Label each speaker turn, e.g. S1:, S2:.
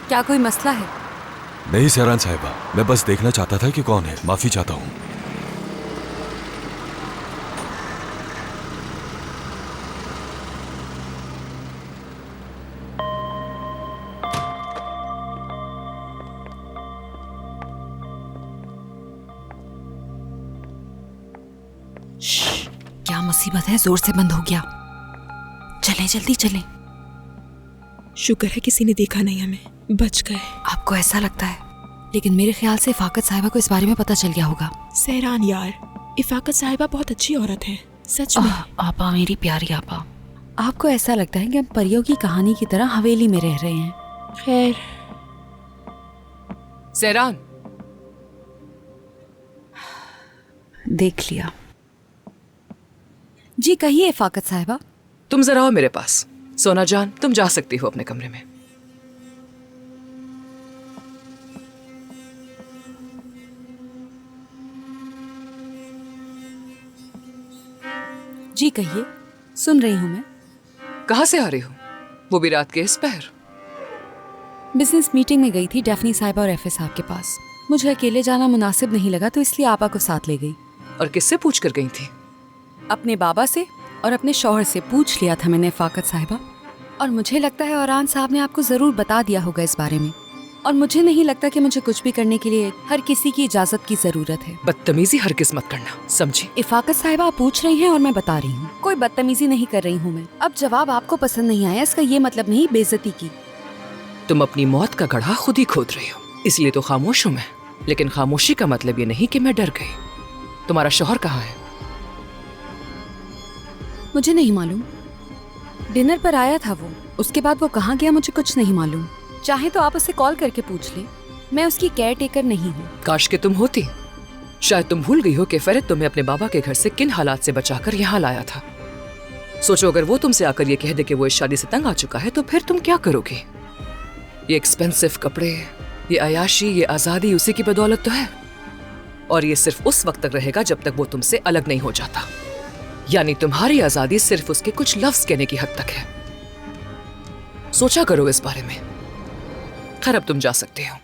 S1: क्या कोई मसला है?
S2: नहीं सहरान साहिबा, मैं बस देखना चाहता था कि कौन है। माफी चाहता हूँ।
S1: क्या मुसीबत है, जोर से बंद हो गया। चलें जल्दी चलें।
S3: शुक्र है किसी ने देखा नहीं, हमें बच गए।
S1: आपको ऐसा लगता है, लेकिन मेरे ख्याल से इफाकत साहिबा को इस बारे में पता चल गया होगा।
S3: सहरान यार, इफाकत साहिबा बहुत अच्छी औरत है, सच में।
S1: आपा, मेरी प्यारी आपा, आपको ऐसा लगता है कि हम परियों की कहानी की तरह हवेली में रह रहे हैं।
S3: खैर,
S4: सहरान,
S1: देख लिया। जी कहिए इफाकत साहिबा।
S4: तुम जरा आओ मेरे पास। सोना जान, तुम जा सकती हो अपने कमरे में।
S1: जी कहिए, सुन रही हूं मैं।
S4: कहाँ से आ रही हो, वो भी रात के इस पहर?
S1: बिजनेस मीटिंग में गई थी डेफनी साहिबा और एफए साहब के पास। मुझे अकेले जाना मुनासिब नहीं लगा, तो इसलिए आपा को साथ ले गई।
S4: और किससे पूछ कर गई थी?
S1: अपने बाबा से और अपने शौहर से पूछ लिया था मैंने इफाकत साहिबा। और मुझे लगता है औरान साहब ने आपको जरूर बता दिया होगा इस बारे में। और मुझे नहीं लगता कि मुझे कुछ भी करने के लिए हर किसी की इजाजत की जरूरत है।
S4: बदतमीजी हर किस मत करना, समझी?
S1: इफाकत साहिबा आप पूछ रही हैं और मैं बता रही हूँ। कोई बदतमीजी नहीं कर रही हूँ मैं। अब जवाब आपको पसंद नहीं आया, इसका ये मतलब नहीं बेइज्जती की।
S4: तुम अपनी मौत का गड्ढा खुद ही खोद रही हो, इसलिए तो खामोश हूँ मैं। लेकिन खामोशी का मतलब ये नहीं कि मैं डर गई। तुम्हारा शौहर कहाँ है?
S1: मुझे नहीं मालूम। डिनर पर आया था वो, उसके बाद वो कहाँ गया मुझे कुछ नहीं मालूम। चाहे तो आप उसे कॉल करके पूछ ले। मैं उसकी केयर टेकर नहीं हूँ।
S4: काश के तुम होती। शायद तुम भूल गई हो कि फरीद तुम्हें अपने बाबा के घर से किन हालात से बचाकर यहाँ लाया था। सोचो, अगर वो तुमसे आकर ये कह दे कि वो इस शादी से तंग आ चुका है, तो फिर तुम क्या करोगे? ये एक्सपेंसिव कपड़े, ये अयाशी, ये आजादी उसी की बदौलत तो है। और ये सिर्फ उस वक्त तक रहेगा जब तक वो तुमसे अलग नहीं हो जाता। यानी तुम्हारी आजादी सिर्फ उसके कुछ लफ्ज कहने की हद तक है। सोचा करो इस बारे में। खैर, अब तुम जा सकते हो।